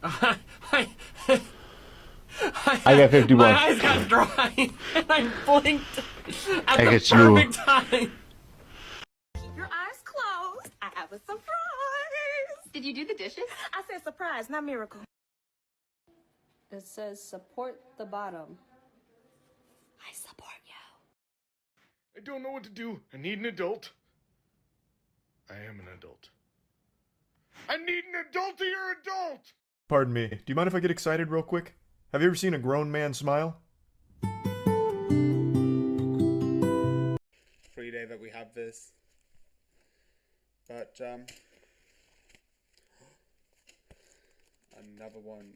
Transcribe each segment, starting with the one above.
I, I got 51. My eyes got dry, and I blinked at I the get you. perfect time. Keep your eyes closed. I have a surprise. Did you do the dishes? I said surprise, not miracle. It says support the bottom. I support you. I don't know what to do. I need an adult. I am an adult. I need an adultier adult! Pardon me, do you mind if I get excited real quick? Have you ever seen a grown man smile? Free day that we have this. But, another one.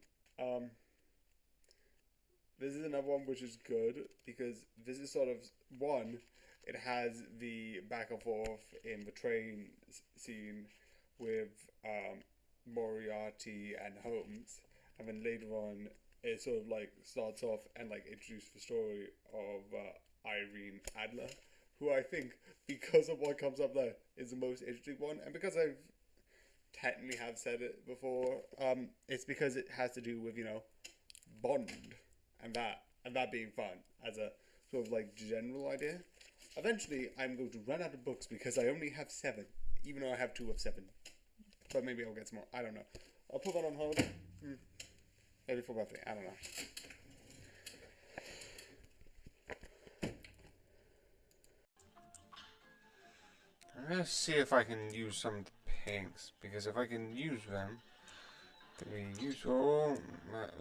This is another one which is good, because this is sort of, one, it has the back and forth in the train scene with, Moriarty and Holmes, and then later on, it sort of, like, starts off and, like, introduces the story of, Irene Adler, who I think, because of what comes up there, is the most interesting one, and because I've technically have said it before, it's because it has to do with, you know, Bond, and that being fun, as a sort of, like, general idea. Eventually, I'm going to run out of books, because I only have 7, even though I have 2 of 7. But maybe I'll get some more, I don't know. I'll put that on hold. Maybe for birthday, I don't know. I'm gonna see if I can use some of the pinks, because if I can use them, can we use, oh,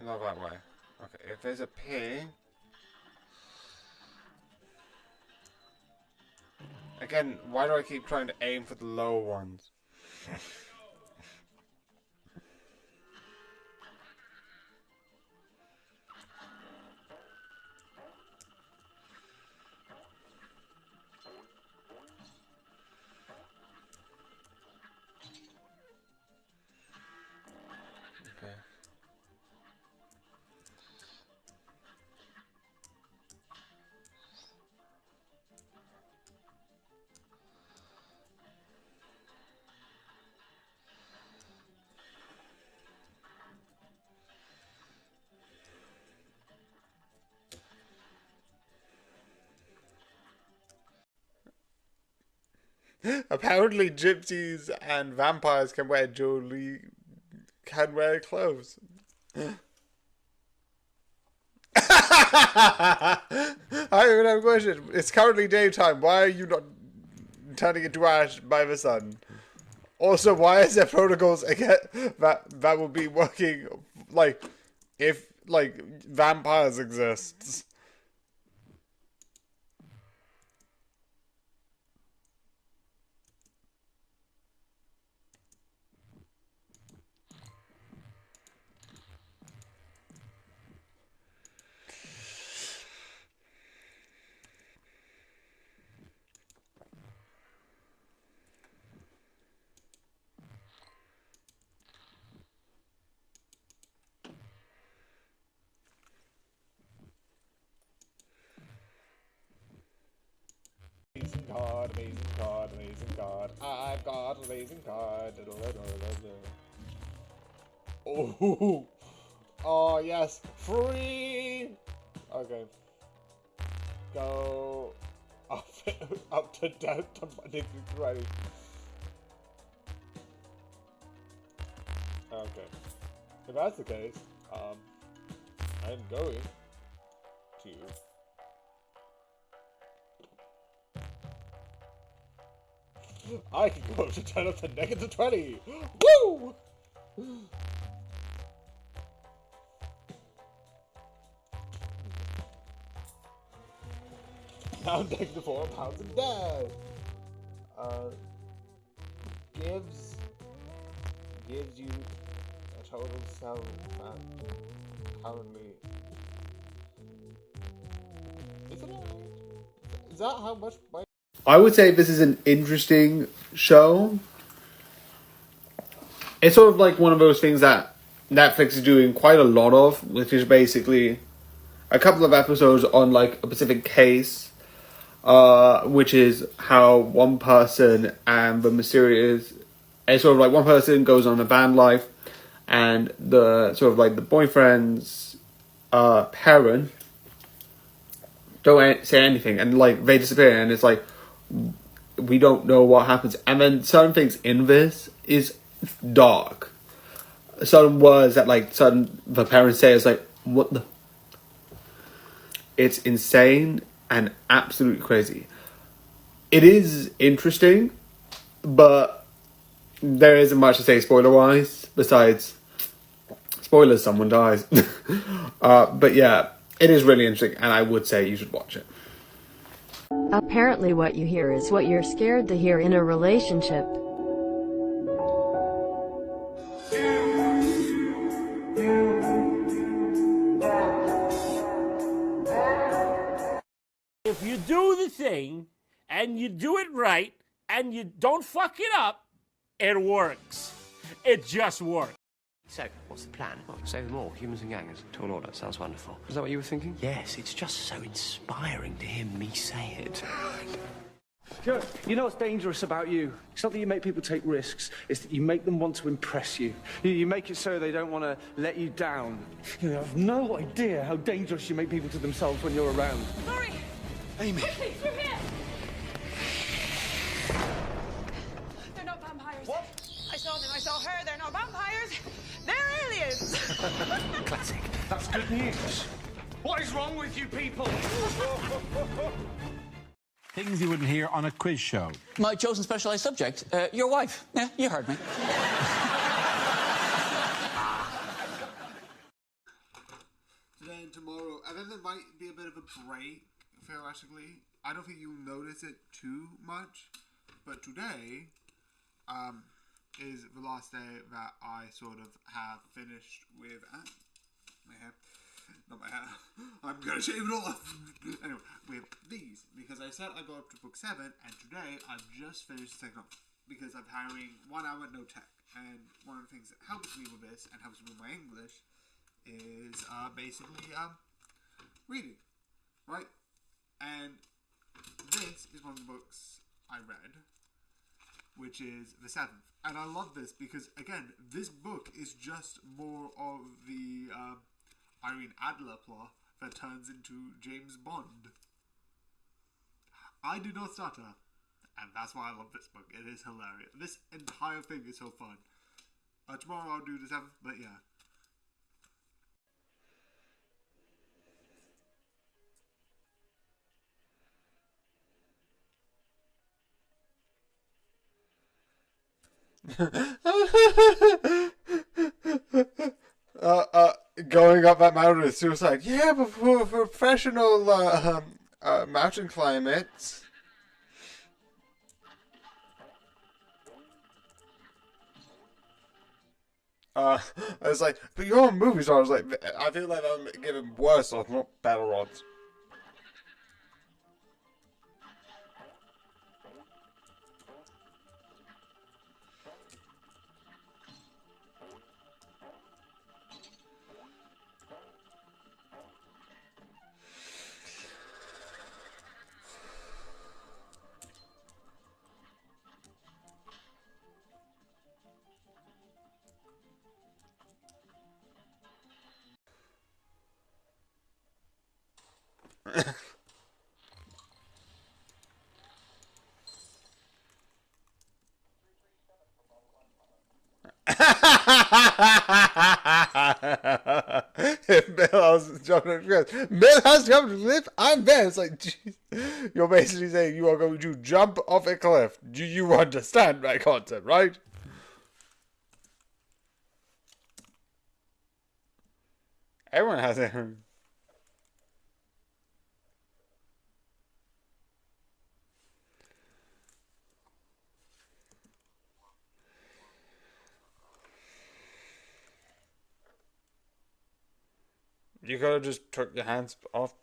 not that way. Okay, if there's a pink, again, why do I keep trying to aim for the low ones? Okay. Apparently, gypsies and vampires can wear clothes. I even have a question. It's currently daytime. Why are you not turning into ash by the sun? Also, why is there protocols again that will be working, like, if, like, vampires exist? Amazing card, amazing card, amazing card. I've got an amazing card. Oh, oh yes, free. Okay, go up to down to Monday through Friday. Okay, if that's the case, I'm going to. I can go to turn up to -20! Woo! Now I'm down to £4 in debt! Gives you a total sum that currently... Is it alright? Is that how much my... I would say this is an interesting show. It's sort of like one of those things that Netflix is doing quite a lot of, which is basically a couple of episodes on like a specific case, which is how one person and the mysterious... It's sort of like one person goes on a van life and the sort of like the boyfriend's parent don't say anything, and like they disappear, and it's like we don't know what happens. And then certain things in this is dark. Certain words that like the parents say is like, what the. It's insane and absolutely crazy. It is interesting, but there isn't much to say spoiler-wise, besides, spoilers, someone dies. But yeah, it is really interesting, and I would say you should watch it. Apparently what you hear is what you're scared to hear in a relationship. If you do the thing, and you do it right, and you don't fuck it up, it works. It just works. So, what's the plan? Well, save them all, humans and gangs. Tall order, sounds wonderful. Is that what you were thinking? Yes, it's just so inspiring to hear me say it. You know what's dangerous about you? It's not that you make people take risks, it's that you make them want to impress you. You make it so they don't want to let you down. You have no idea how dangerous you make people to themselves when you're around. Sorry. Amy. Quickly, through here. They're not vampires. What? I saw them. I saw her. They're not vampires. They're aliens. Classic. That's good news. What is wrong with you people? Things you wouldn't hear on a quiz show. My chosen specialized subject, your wife. Yeah, you heard me. Today and tomorrow, and then there might be a bit of a break, theoretically. I don't think you'll notice it too much, but today is the last day that I sort of have finished with my hair. Not my hair. I'm gonna shave it all off. Anyway, with these, because I said I got up to book 7, and today I've just finished the second one, because I'm having 1 hour no tech, and one of the things that helps me with this, and helps me with my English, is basically reading, right? And this is one of the books I read, which is the 7th. And I love this because, again, this book is just more of the Irene Adler plot that turns into James Bond. I do not stutter, and that's why I love this book. It is hilarious. This entire thing is so fun. Tomorrow I'll do the 7th, but yeah. Going up that mountain is suicide. Yeah, but for professional mountain climates. I was like, but you're on movie stars. Like, I feel like I'm giving worse odds, not better odds. Millhouse jumped off a cliff. I'm there. It's like, geez. You're basically saying you are going to jump off a cliff. Do you understand my concept, right? Everyone has it. You could have just took your hands off.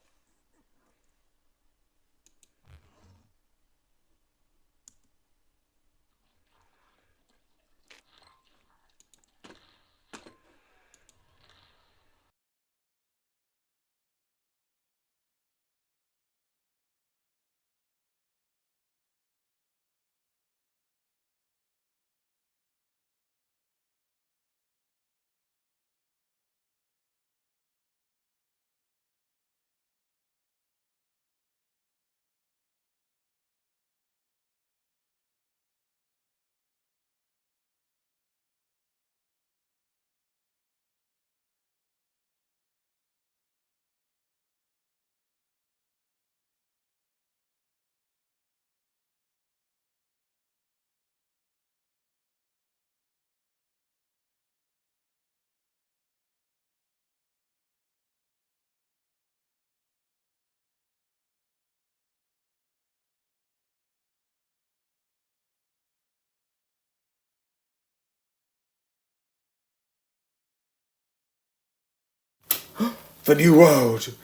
the new world.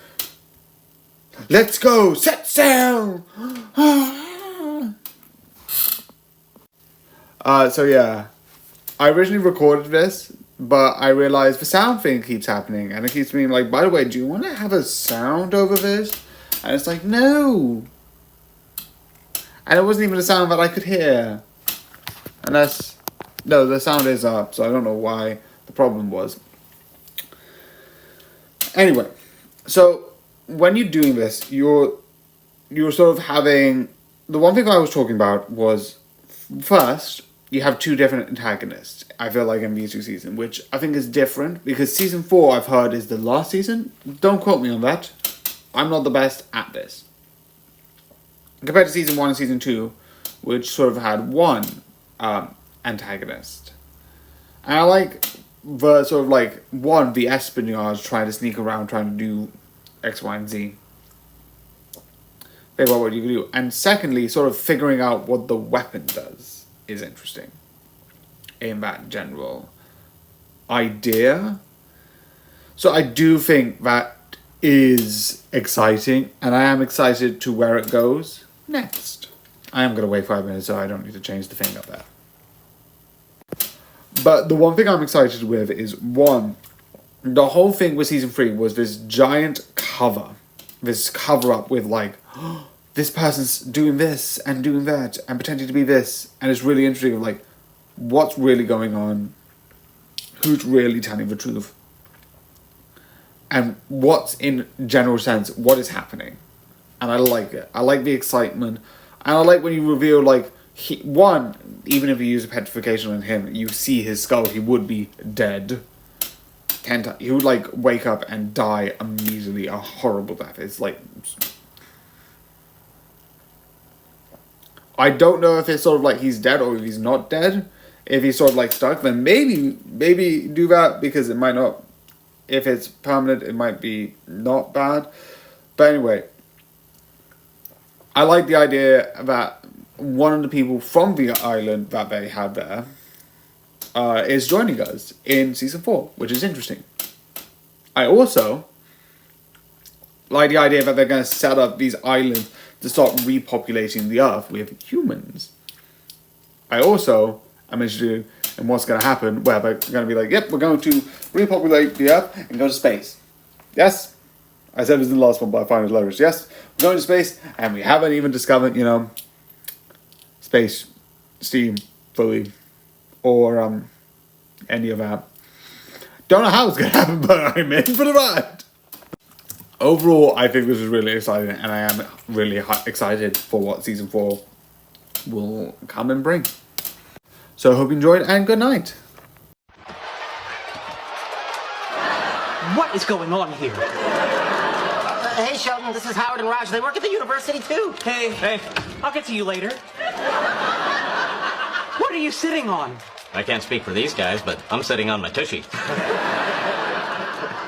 Let's go, set sail. So yeah, I originally recorded this, but I realized the sound thing keeps happening, and it keeps being like, by the way, do you want to have a sound over this? And it's like, no. And it wasn't even a sound that I could hear. Unless, no, the sound is up, so I don't know why the problem was. Anyway, so when you're doing this, you're sort of having, the one thing I was talking about was, first, you have two different antagonists, I feel like, in these two seasons, which I think is different, because season 4, I've heard, is the last season. Don't quote me on that. I'm not the best at this. Compared to season 1 and season 2, which sort of had one antagonist. And I like the sort of like, one, the espionage, trying to sneak around, trying to do X, Y, and Z. Figure out what you can do. And secondly, sort of figuring out what the weapon does is interesting. In that general idea. So I do think that is exciting, and I am excited to where it goes next. I am going to wait 5 minutes, so I don't need to change the thing up there. But the one thing I'm excited with is, one, the whole thing with season 3 was this giant cover. This cover up with like, oh, this person's doing this and doing that and pretending to be this. And it's really interesting, like, what's really going on? Who's really telling the truth? And what's, in general sense, what is happening? And I like it. I like the excitement. And I like when you reveal, like, one, even if you use a petrification on him, you see his skull, he would be dead. He would, like, wake up and die immediately. A horrible death. It's like, I don't know if it's sort of like he's dead or if he's not dead. If he's sort of like stuck, then maybe do that, because it might not. If it's permanent, it might be not bad. But anyway, I like the idea that one of the people from the island that they have there is joining us in season 4, which is interesting. I also like the idea that they're going to set up these islands to start repopulating the Earth with humans. I also am interested in what's going to happen, where they're going to be like, yep, we're going to repopulate the Earth and go to space. Yes, I said this in the last one, but I find it hilarious. Yes, we're going to space, and we haven't even discovered, you know, space, steam, fully, or any of that. Don't know how it's going to happen, but I'm in for the ride. Overall, I think this is really exciting, and I am really excited for what season 4 will come and bring. So, hope you enjoyed, and good night. What is going on here? Hey, Sheldon, this is Howard and Raj. They work at the university, too. Hey, I'll get to you later. What are you sitting on? I can't speak for these guys, but I'm sitting on my tushy.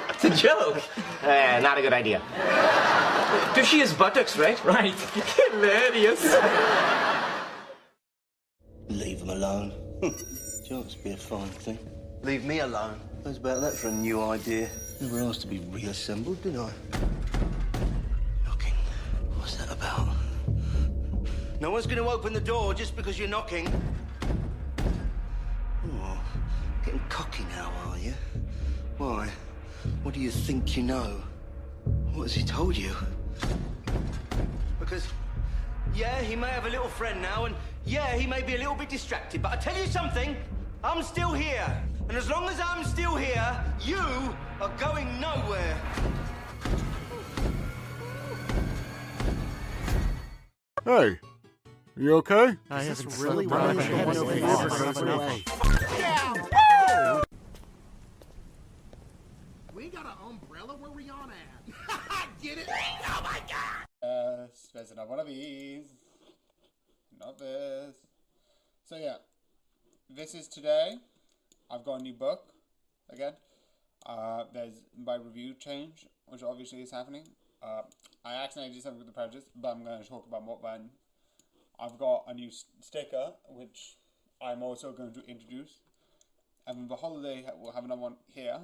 It's a joke. Not a good idea. Tushy is buttocks, right? Right. Hilarious. Leave them alone. Jokes be a fine thing. Leave me alone. How's about that for a new idea? Never asked to be reassembled, did I? Knocking. What's that about? No one's going to open the door just because you're knocking. Oh, getting cocky now, are you? Why? What do you think you know? What has he told you? Because, yeah, he may have a little friend now, and yeah, he may be a little bit distracted, but I tell you something, I'm still here. And as long as I'm still here, you are going nowhere. Hey, you okay? I haven't really slept right? in No, a never half goes an away. hour. We got an umbrella where Rihanna at. Get it? Oh my god! There's another one of these. Not this. So yeah, this is today. I've got a new book again. There's my review change, which obviously is happening. I accidentally did something with the Prejudice, but I'm going to talk about what then. I've got a new sticker, which I'm also going to introduce. And the holiday, we'll have another one here.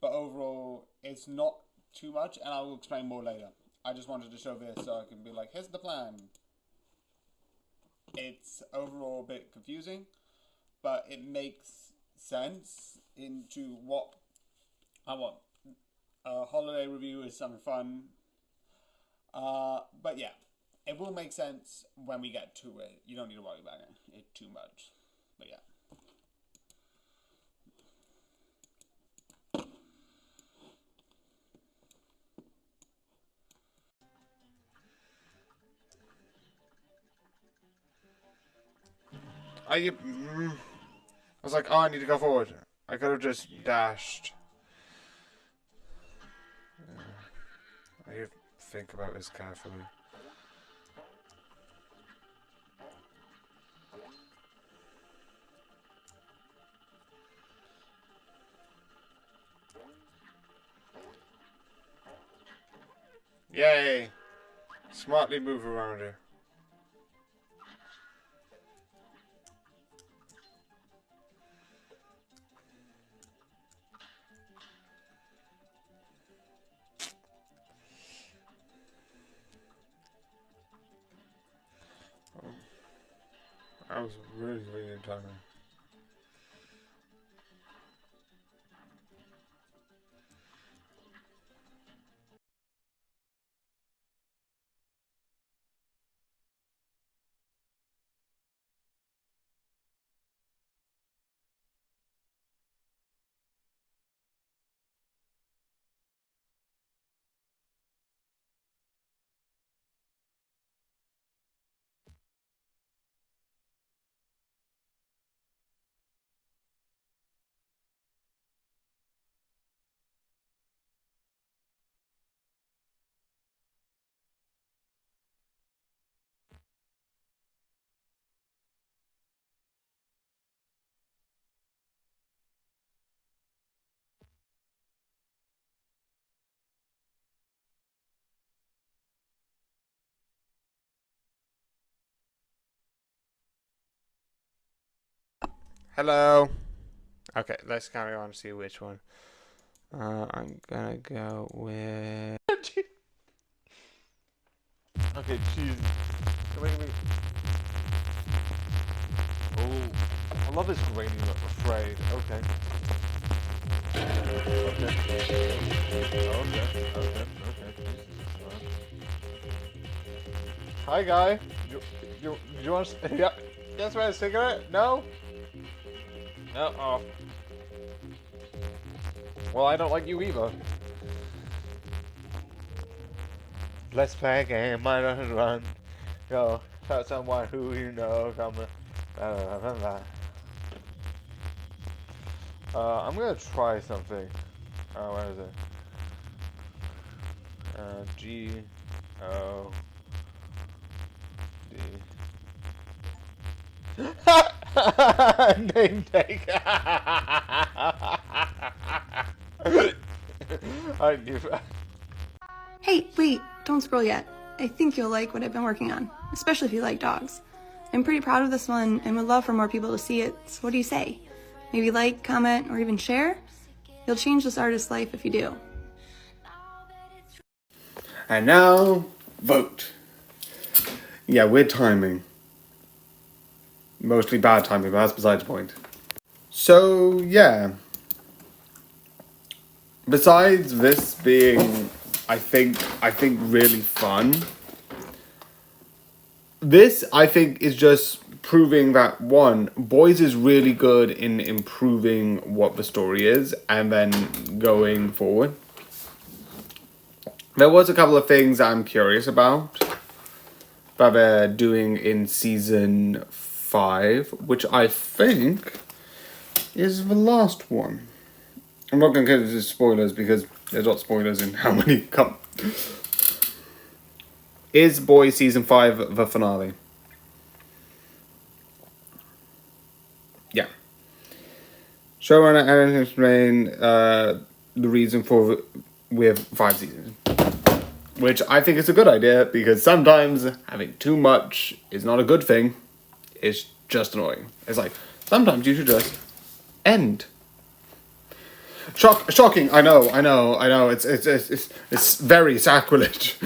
but overall, it's not too much, and I will explain more later. I just wanted to show this so I can be like, here's the plan. It's overall a bit confusing, but it makes sense into what I want. A holiday review is something fun. But yeah, it will make sense when we get to it. You don't need to worry about it too much. But yeah. I was like, oh, I need to go forward. I could have just dashed. I need to think about this carefully. Yay! Smartly move around here. I was really timing. Hello. Okay, let's carry on and see which one. I'm gonna go with. Okay, cheese. Wait. Oh, I love this grainy look. Afraid. Okay. Okay. Hi, guy. You want? Yeah. Guess what? A cigarette? No. Oh. Well, I don't like you either. Let's play a game. I don't run. Go. Tell someone who you know. Come. I'm gonna try something. Where is it? G-O-D. Name take. I knew that. Hey, wait, don't scroll yet. I think you'll like what I've been working on, especially if you like dogs. I'm pretty proud of this one and would love for more people to see it, so what do you say? Maybe like, comment, or even share? You'll change this artist's life if you do. And now, vote. Yeah, weird timing. Mostly bad timing, but that's besides the point. So, yeah. Besides this being, I think really fun, this, I think, is just proving that, one, Boys is really good in improving what the story is, and then going forward. There was a couple of things I'm curious about that they're doing in season 5, which I think is the last one. I'm not going to get into spoilers because there's not spoilers in how many come. Is Boys season 5 the finale? Yeah. Showrunner Aaron explained the reason for with 5 seasons. Which I think is a good idea because sometimes having too much is not a good thing. It's just annoying. It's like, sometimes you should just end. Shocking. I know. It's very sacrilege.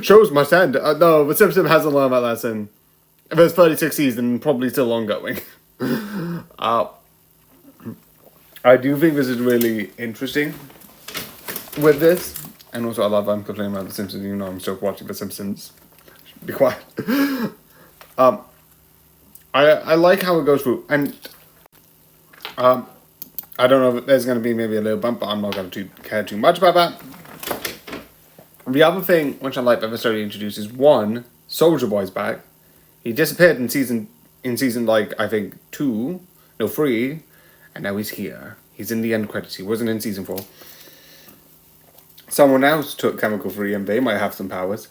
Shows must end. No, but Simpson hasn't learned that lesson. If it's 36 seasons, probably still ongoing. I do think this is really interesting with this. And also, I love I'm complaining about The Simpsons, even though I'm still watching The Simpsons. Be quiet. I like how it goes through. And I don't know if there's going to be maybe a little bump, but I'm not going to care too much about that. The other thing which I like that the story introduces, one, Soldier Boy's back. He disappeared in season like, I think 3, and now he's here. He's in the end credits. He wasn't in season 4. Someone else took Chemical Free and they might have some powers.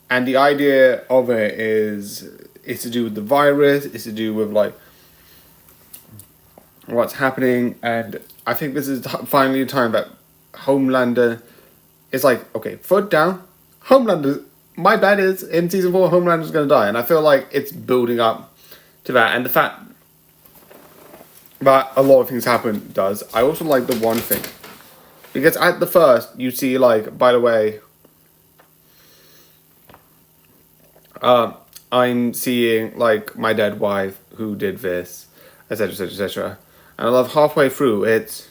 And the idea of it is, it's to do with the virus, it's to do with like what's happening, and I think this is finally a time that Homelander is like, okay, foot down. Homelander, my bet is in season 4, Homelander's gonna die, and I feel like it's building up to that, and the fact that a lot of things happen does. I also like the one thing, because at the first you see like, by the way, I'm seeing like my dead wife who did this, etc, etc, etc, and I love halfway through it's,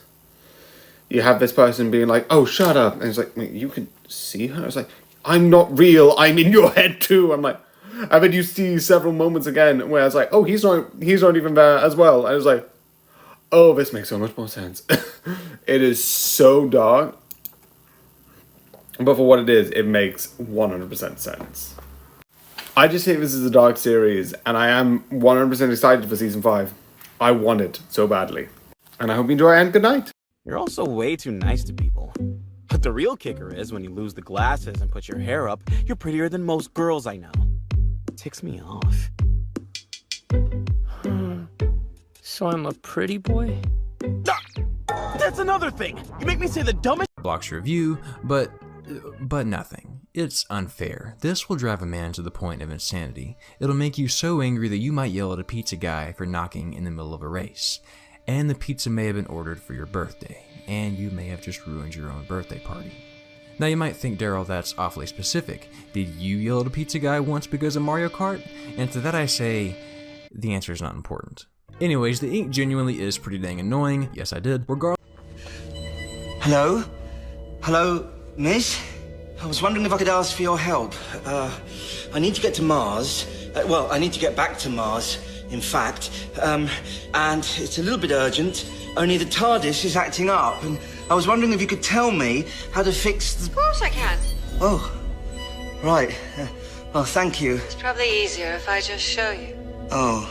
you have this person being like, oh, shut up, and it's like, wait, you can see her? It's like, I'm not real, I'm in your head too. I'm like, and then you see several moments again where it's like, oh, he's not even there as well, and it's like, oh, this makes so much more sense. It is so dark, but for what it is, it makes 100% sense. I just think this is a dark series, and I am 100% excited for season 5. I want it so badly. And I hope you enjoy, and good night. You're also way too nice to people. But the real kicker is when you lose the glasses and put your hair up, you're prettier than most girls I know. It ticks me off. So I'm a pretty boy? That's another thing! You make me say the dumbest— Blocks your view, but nothing. It's unfair. This will drive a man to the point of insanity. It'll make you so angry that you might yell at a pizza guy for knocking in the middle of a race. And the pizza may have been ordered for your birthday, and you may have just ruined your own birthday party. Now you might think, Daryl, that's awfully specific. Did you yell at a pizza guy once because of Mario Kart? And to that I say, the answer is not important. Anyways, the ink genuinely is pretty dang annoying. Yes, I did. Regardless. Hello? Hello, miss? I was wondering if I could ask for your help. I need to get to Mars. Well, I need to get back to Mars, in fact. And it's a little bit urgent. Only the TARDIS is acting up, and I was wondering if you could tell me how to fix the... Of course I can. Oh, right. Well, thank you. It's probably easier if I just show you. Oh,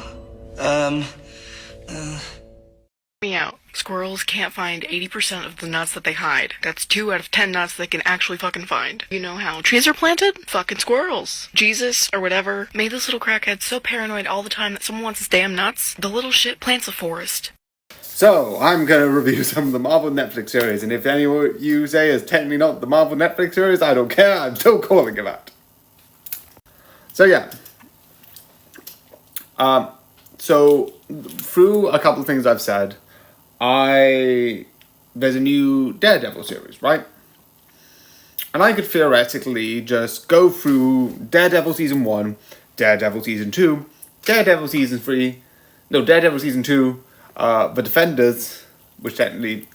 Me out. Squirrels can't find 80% of the nuts that they hide. That's 2 out of 10 nuts they can actually fucking find. You know how trees are planted? Fucking squirrels. Jesus, or whatever, made this little crackhead so paranoid all the time that someone wants his damn nuts. The little shit plants a forest. So, I'm going to review some of the Marvel Netflix series, and if any of you say is technically not the Marvel Netflix series, I don't care, I'm still calling it that. So yeah. So, through a couple of things I've said, there's a new Daredevil series, right? And I could theoretically just go through Daredevil Season 1, Daredevil Season 2, Daredevil Season 3, no, Daredevil Season 2, The Defenders, which technically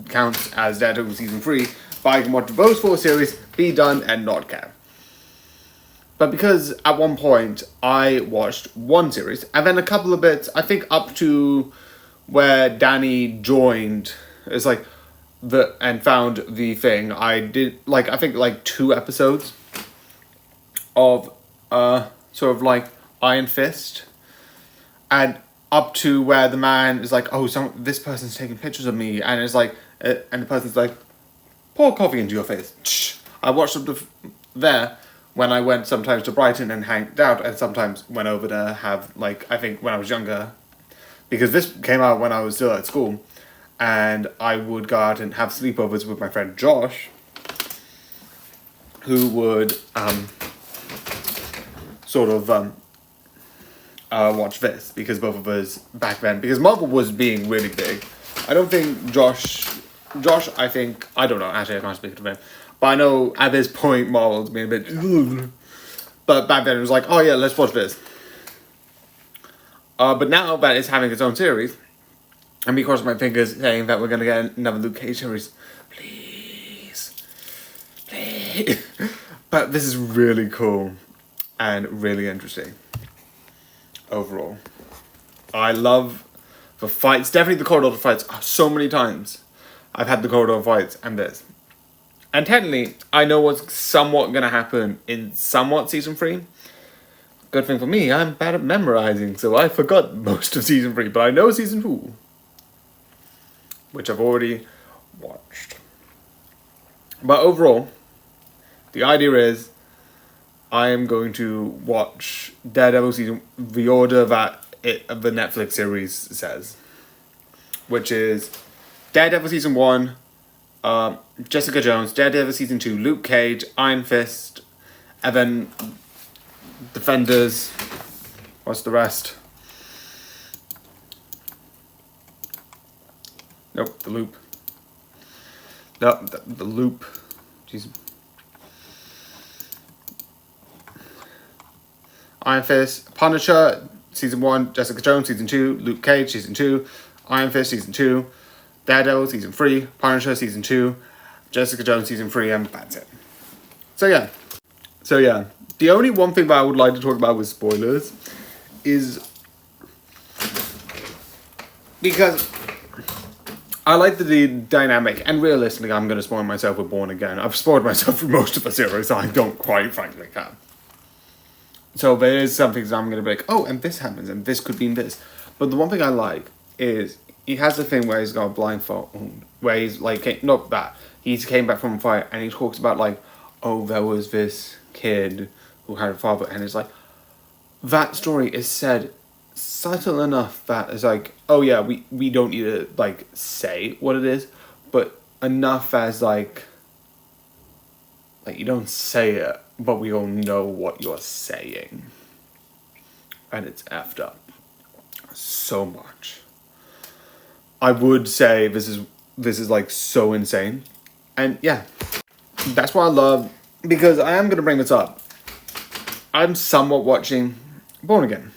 counts as Daredevil Season 3, but I can watch those 4 series, be done, and not care. But because at one point I watched one series, and then a couple of bits, I think up to where Danny joined, it's like, and found the thing, I did, like, I think, like, 2 episodes of, sort of, like, Iron Fist, and up to where the man is like, oh, this person's taking pictures of me, and it's like, and the person's like, pour coffee into your face. I watched up to there when I went sometimes to Brighton and hanged out, and sometimes went over to have, like, I think when I was younger, because this came out when I was still at school, and I would go out and have sleepovers with my friend Josh, who would sort of watch this, because both of us back then, because Marvel was being really big. I don't think Josh Josh, I think, I don't know, actually I can't speak to him, but I know at this point Marvel's been a bit, but back then it was like, oh yeah, let's watch this. But now that it's having its own series, and me crossing my fingers saying that we're going to get another Luke Cage series, please. But this is really cool and really interesting overall. I love the fights, definitely the corridor fights. So many times I've had the corridor fights and this. And technically, I know what's somewhat going to happen in somewhat season 3. Good thing for me, I'm bad at memorizing, so I forgot most of season 3, but I know season 2. Which I've already watched. But overall, the idea is I am going to watch Daredevil season, the order that the Netflix series says. Which is Daredevil season 1, Jessica Jones, Daredevil season 2, Luke Cage, Iron Fist, and then Defenders. What's the rest? Nope, the Loop. No, the Loop. Jeez. Iron Fist, Punisher, season 1, Jessica Jones, season 2, Luke Cage, season 2, Iron Fist, season 2, Daredevil, season 3, Punisher, season 2, Jessica Jones, season 3, and that's it. So yeah. The only one thing that I would like to talk about with spoilers is because I like the dynamic, and realistically, I'm going to spoil myself with Born Again. I've spoiled myself for most of the series, so I don't quite frankly care. So there is some things I'm going to be like, oh, and this happens, and this could mean this. But the one thing I like is he has a thing where he's got a blindfold, where he's like, not that, he came back from a fight, and he talks about like, oh, there was this kid who had a father, and it's like, that story is said subtle enough that it's like, oh yeah, we don't need to like say what it is, but enough as like you don't say it, but we all know what you're saying, and it's effed up so much. I would say this is like so insane, and yeah, that's what I love, because I am gonna bring this up. I'm somewhat watching Born Again.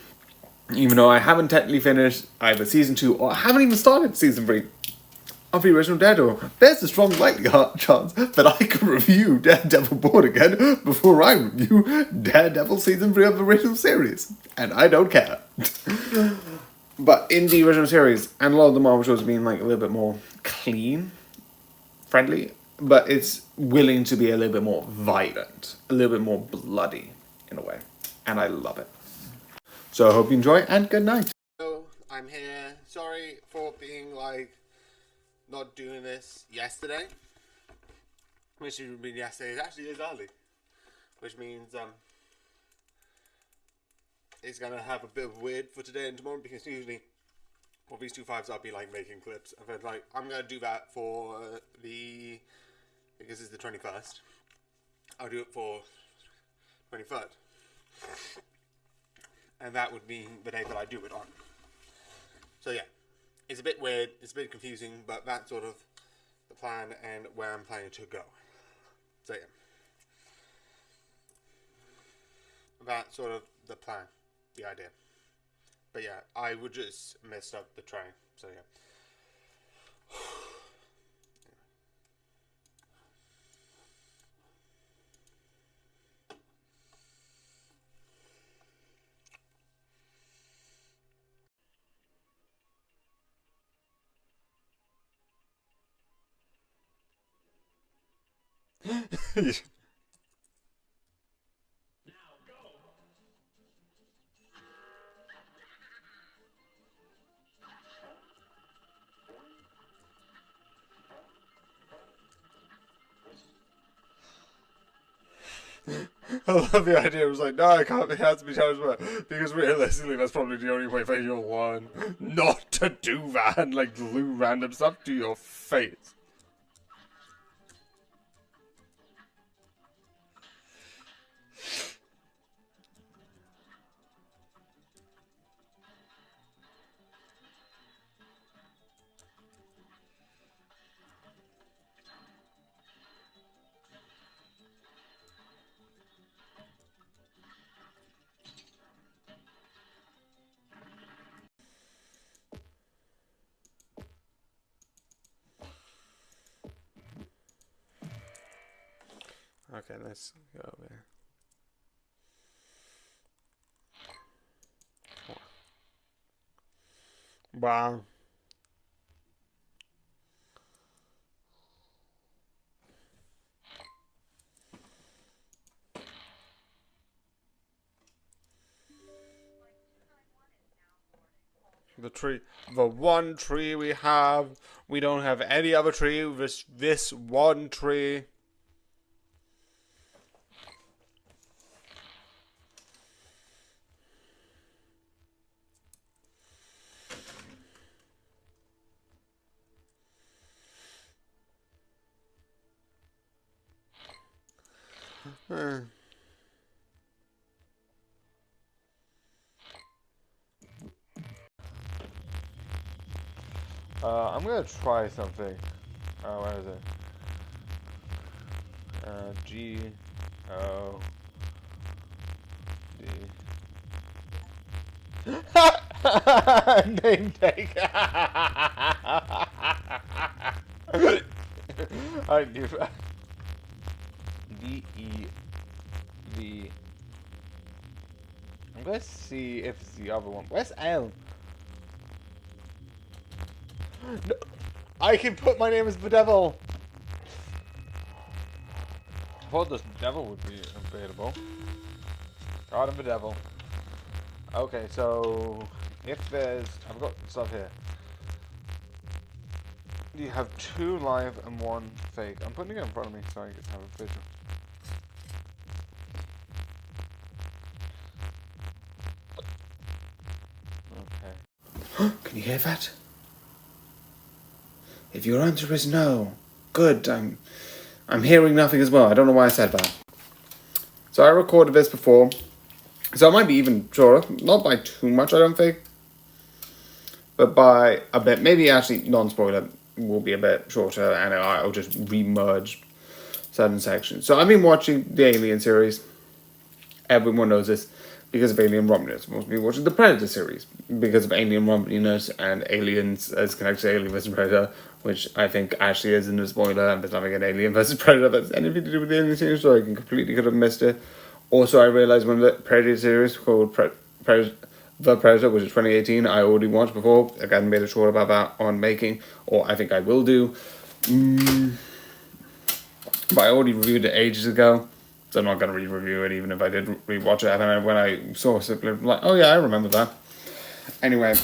Even though I haven't technically finished either season 2 or I haven't even started season 3 of the original Daredevil, there's a strong likely chance that I could review Daredevil Born Again before I review Daredevil season 3 of the original series. And I don't care. But in the original series, and a lot of the Marvel shows have been like a little bit more clean, friendly, but it's willing to be a little bit more violent, a little bit more bloody in a way. And I love it. So I hope you enjoy, and good night. So I'm here. Sorry for being like not doing this yesterday. Which should have been yesterday. It actually is early. Which means it's gonna have a bit of weird for today and tomorrow, because usually for these 2 5s I'll be like making clips. And then like I'm gonna do that for because it's the 21st. I'll do it for 23rd. And that would be the day that I do it on. So yeah, it's a bit weird, it's a bit confusing, but that's sort of the plan and where I'm planning to go. So yeah, that's sort of the plan, the idea. But yeah, I would just messed up the train, so yeah. I love the idea. It was like, no, it can't. It has to be challenged, because realistically, that's probably the only way that you'll learn not to do that and like glue random stuff to your face. Okay, let's go over here. Wow. The tree, the one tree we have. We don't have any other tree. This one tree. I'm gonna try something. Where is it? G-O-D. Name tag. I knew that. D-E-V. I'm gonna see if it's the other one. Where's L? No, I can put my name as the devil. I thought this devil would be available. God of the devil. Okay, so if there's, I've got stuff here. You have 2 live and 1 fake. I'm putting it in front of me so I can have a visual. Okay. Can you hear that? If your answer is no, good. I'm hearing nothing as well. I don't know why I said that. So I recorded this before, so it might be even shorter. Not by too much, I don't think, but by a bit. Maybe actually non-spoiler will be a bit shorter, and I'll just re-merge certain sections. So I've been watching the Alien series. Everyone knows this because of Alien Romulus. Most people watching the Predator series because of Alien Romulus and Aliens as connected to Alien vs Predator, which I think actually isn't a spoiler, and there's nothing in Alien vs Predator that's anything to do with the Alien series, so I completely could have missed it. Also, I realized one of the Predator series called The Predator, which is 2018, I already watched before. Again, made a short about that on making, or I think I will do. But I already reviewed it ages ago, so I'm not going to re-review it, even if I did rewatch it. And then when I saw it, I'm like, oh yeah, I remember that. Anyway,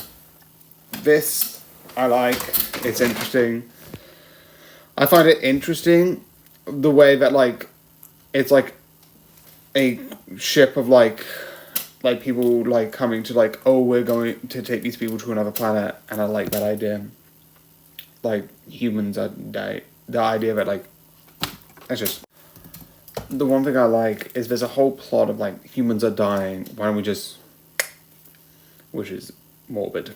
this I like. It's interesting. I find it interesting the way that, like, it's like a ship of like people like coming to like, oh, we're going to take these people to another planet, and I like that idea. Like, humans are the idea that, like, it's just the one thing I like is there's a whole plot of like humans are dying. Why don't we just, which is morbid.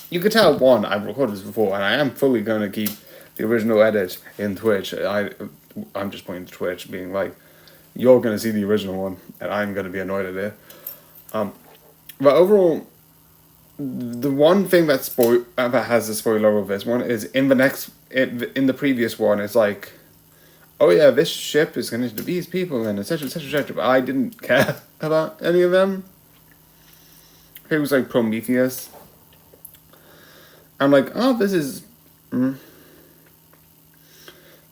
You could tell, one, I've recorded this before, and I am fully going to keep the original edit in Twitch. I'm just pointing to Twitch, being like, you're going to see the original one, and I'm going to be annoyed at it. But overall, the one thing that has a spoiler of this one is in the previous one, it's like, oh yeah, this ship is connected to these people, and etc, etc, etc. But I didn't care about any of them. It was like Prometheus. I'm like, oh, this is...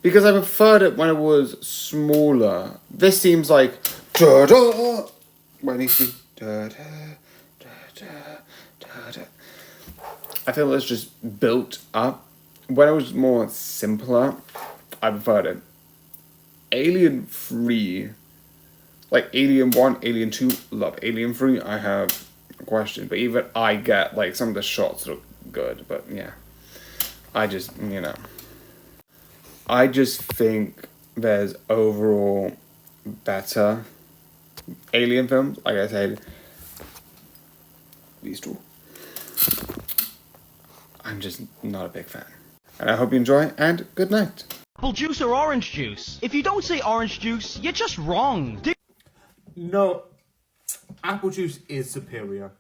Because I preferred it when it was smaller. This seems like... Da-da! When you see... Da-da, da-da, da-da. I feel it's just built up. When it was more simpler, I preferred it. Alien 3... Like, Alien 1, Alien 2, love. Alien 3, I have a question. But even I get, like, some of the shots look good. But, yeah. I just, you know... I just think there's overall better Alien films. Like I said, these two. I'm just not a big fan. And I hope you enjoy, and good night. Apple juice or orange juice? If you don't say orange juice, you're just wrong. No, apple juice is superior.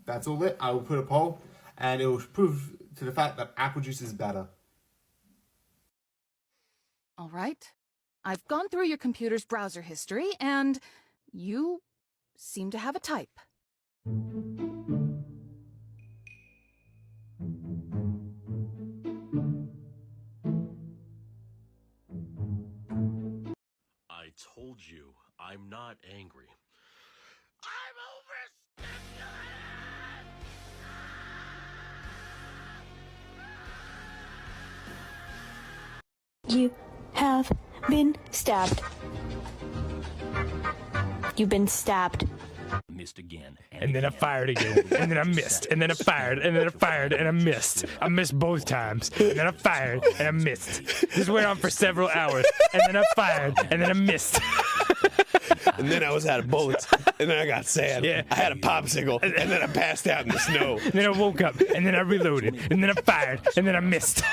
That's all it. I will put a poll, and it will prove to the fact that apple juice is better. All right. I've gone through your computer's browser history, and you seem to have a type. I told you, I'm not angry. You have been stabbed. You've been stabbed. Missed again. And then I fired again. And then I missed. And then I fired. And then I fired. And I missed. I missed both times. And then I fired. And I missed. This went on for several hours. And then I fired. And then I missed. And then I was out of bullets. And then I got sad. Yeah. I had a popsicle. And then I passed out in the snow. And then I woke up. And then I reloaded. And then I fired. And then I missed.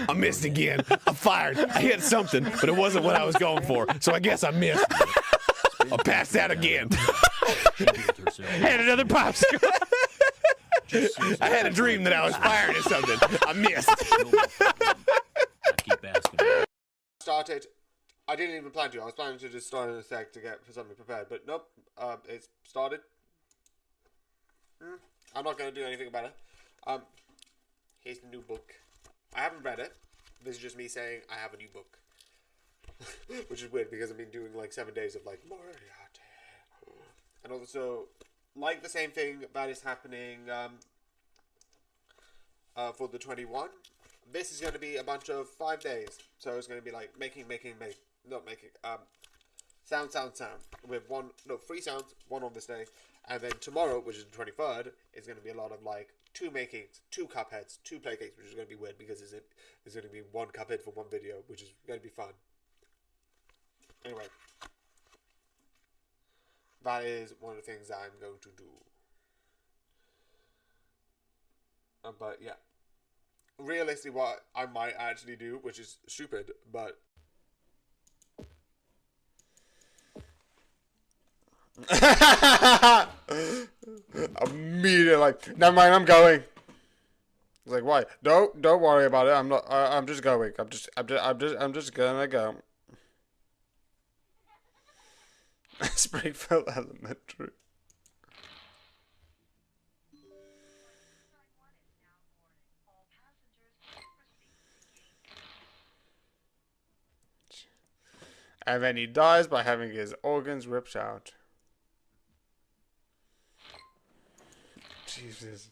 I missed again. I fired. I hit something, but it wasn't what I was going for. So I guess I missed. I passed out again. I had another popsicle. I had a dream that I was firing at something. I missed. Started. I didn't even plan to. I was planning to just start in a sec to get something prepared, but nope. It's started. I'm not going to do anything about it. Here's the new book. I haven't read it. This is just me saying I have a new book. Which is weird because I've been doing like 7 days of like Moriarty. And also, like the same thing that is happening for the 21. This is going to be a bunch of 5 days. So it's going to be like sound with 3 sounds, 1 on this day. And then tomorrow, which is the 23rd, is going to be a lot of like 2 makings, 2 cupheads, 2 play cakes, which is going to be weird because there's going to be 1 cuphead for 1 video, which is going to be fun. Anyway, that is one of the things that I'm going to do. But yeah, realistically, what I might actually do, which is stupid, but immediately like, never mind, I'm going. It's like, why? Don't worry about it. I'm not. I'm just going. I'm just gonna go. Springfield Elementary. And then he dies by having his organs ripped out. Jesus.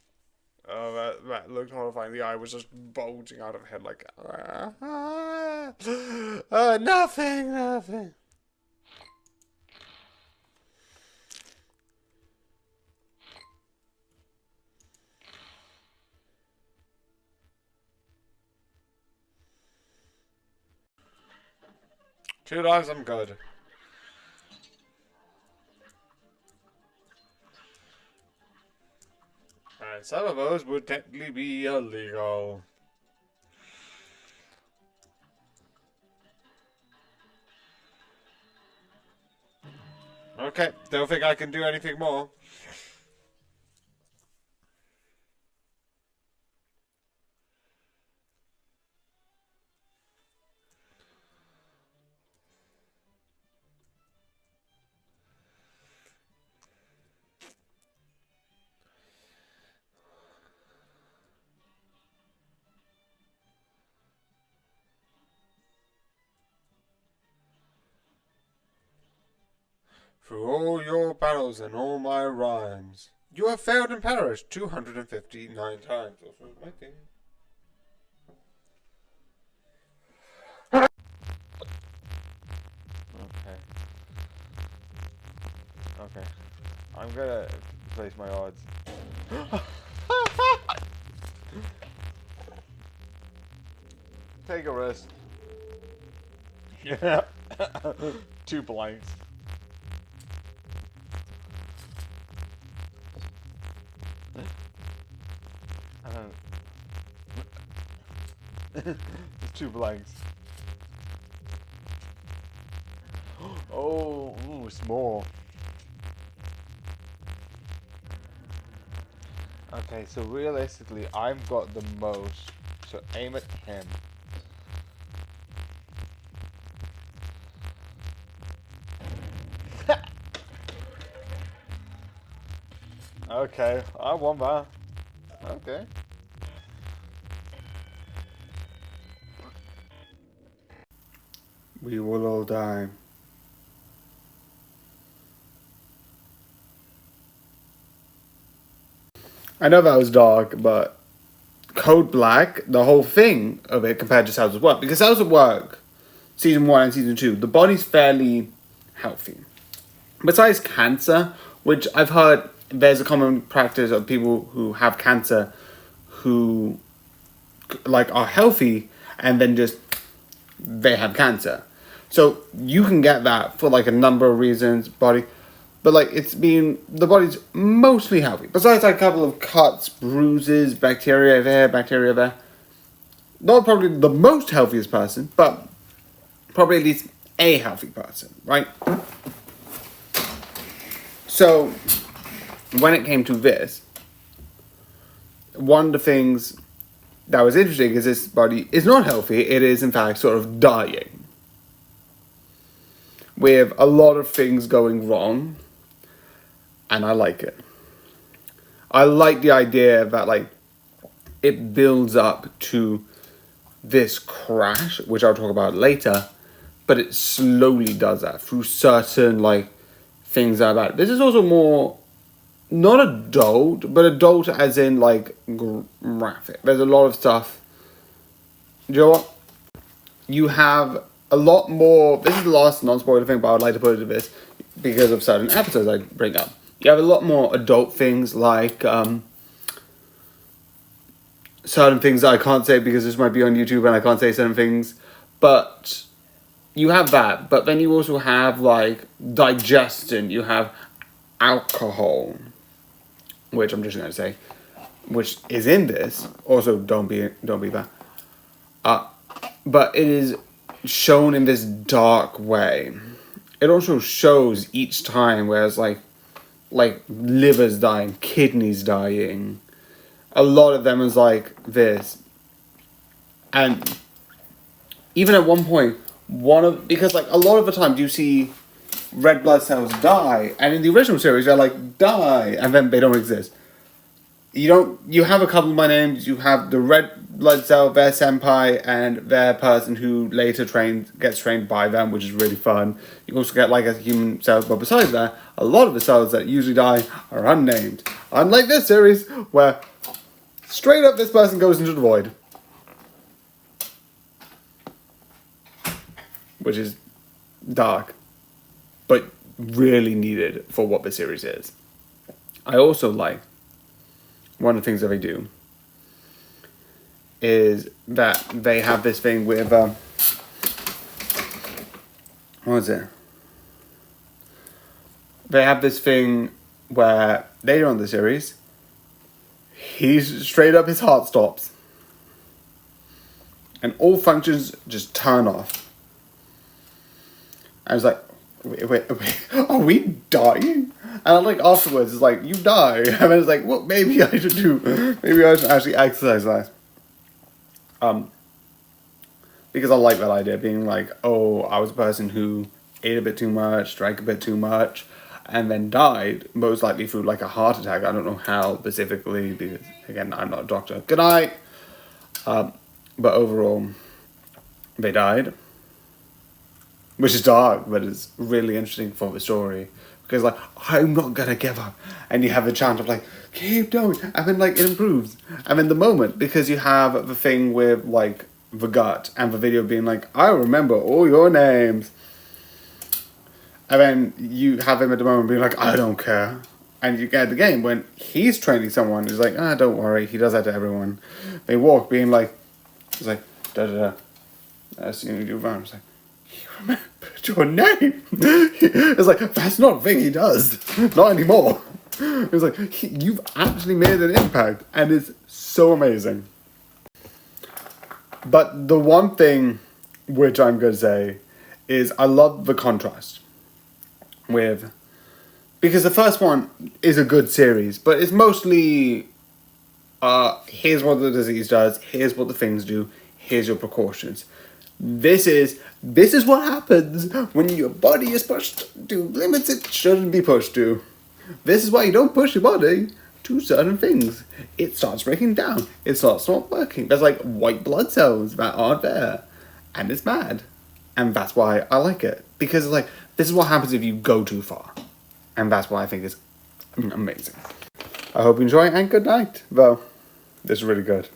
Oh, that looked horrifying. The eye was just bulging out of her head like... nothing. $2, I'm good. And some of those would technically be illegal. Okay, don't think I can do anything more. Through all your battles and all my rhymes, you have failed and perished 259 times. Also, my thing. Okay. I'm gonna place my odds. Take a risk. Yeah. 2 blanks. There's 2 blanks. Oh, ooh, small. Okay, so realistically, I've got the most. So aim at him. Okay, I want that. Okay. We will all die. I know that was dark, but Code Black, the whole thing of it compared to Cells at Work, because Cells at Work, season 1 and season 2, the body's fairly healthy. Besides cancer, which I've heard there's a common practice of people who have cancer who like are healthy and then just they have cancer. So you can get that for like a number of reasons, body. But like the body's mostly healthy. Besides like a couple of cuts, bruises, bacteria there, bacteria there. Not probably the most healthiest person, but probably at least a healthy person, right? So when it came to this, one of the things that was interesting is this body is not healthy. It is in fact sort of dying. With a lot of things going wrong. And I like it. I like the idea that like it builds up to this crash, which I'll talk about later, but it slowly does that through certain like things like that. This is also more not adult, but adult as in like graphic. There's a lot of stuff. Do you know what? You have a lot more. This is the last non-spoiler thing, but I would like to put it to this because of certain episodes I bring up. You have a lot more adult things like certain things that I can't say because this might be on YouTube and I can't say certain things. But you have that. But then you also have like digestion. You have alcohol, which I'm just going to say, which is in this. Also, don't be that. But it is shown in this dark way. It also shows each time, whereas like livers dying, kidneys dying. A lot of them is like this. And even at one point, because like a lot of the time you see red blood cells die, and in the original series they're like die, and then they don't exist. You have a couple of my names, you have the red blood cell, their senpai, and their person who later gets trained by them, which is really fun. You also get like a human cell, but besides that, a lot of the cells that usually die are unnamed. Unlike this series, where straight up this person goes into the void. Which is dark, but really needed for what the series is. I also like, one of the things that they do is that they have this thing with, what is it? They have this thing where later on in the series, he's straight up, his heart stops. And all functions just turn off. I was like, wait, are we dying? And like afterwards, it's like, you die. And then it's like, well, maybe I should actually exercise that. Because I like that idea, being like, oh, I was a person who ate a bit too much, drank a bit too much, and then died, most likely through like a heart attack. I don't know how specifically, because again, I'm not a doctor. Good night. But overall, they died. Which is dark, but it's really interesting for the story. Because like, I'm not gonna give up. And you have a chant of like, keep going. And then like, it improves. And then the moment, because you have the thing with like, the gut and the video being like, I remember all your names. And then you have him at the moment being like, I don't care. And you get the game when he's training someone, he's like, don't worry, he does that to everyone. They walk being like, he's like, da-da-da. As soon as you run, it's like, he remembered your name. It's like, that's not a thing he does. Not anymore. It's like, you've actually made an impact. And it's so amazing. But the one thing which I'm going to say is I love the contrast with, because the first one is a good series, but it's mostly here's what the disease does, here's what the things do, here's your precautions. This is what happens when your body is pushed to limits it shouldn't be pushed to. This is why you don't push your body. to certain things. It starts breaking down. It starts not working. There's like white blood cells that aren't there. And it's bad. And that's why I like it. Because like, this is what happens if you go too far. And that's why I think it's amazing. I hope you enjoy and good night. Though, this is really good.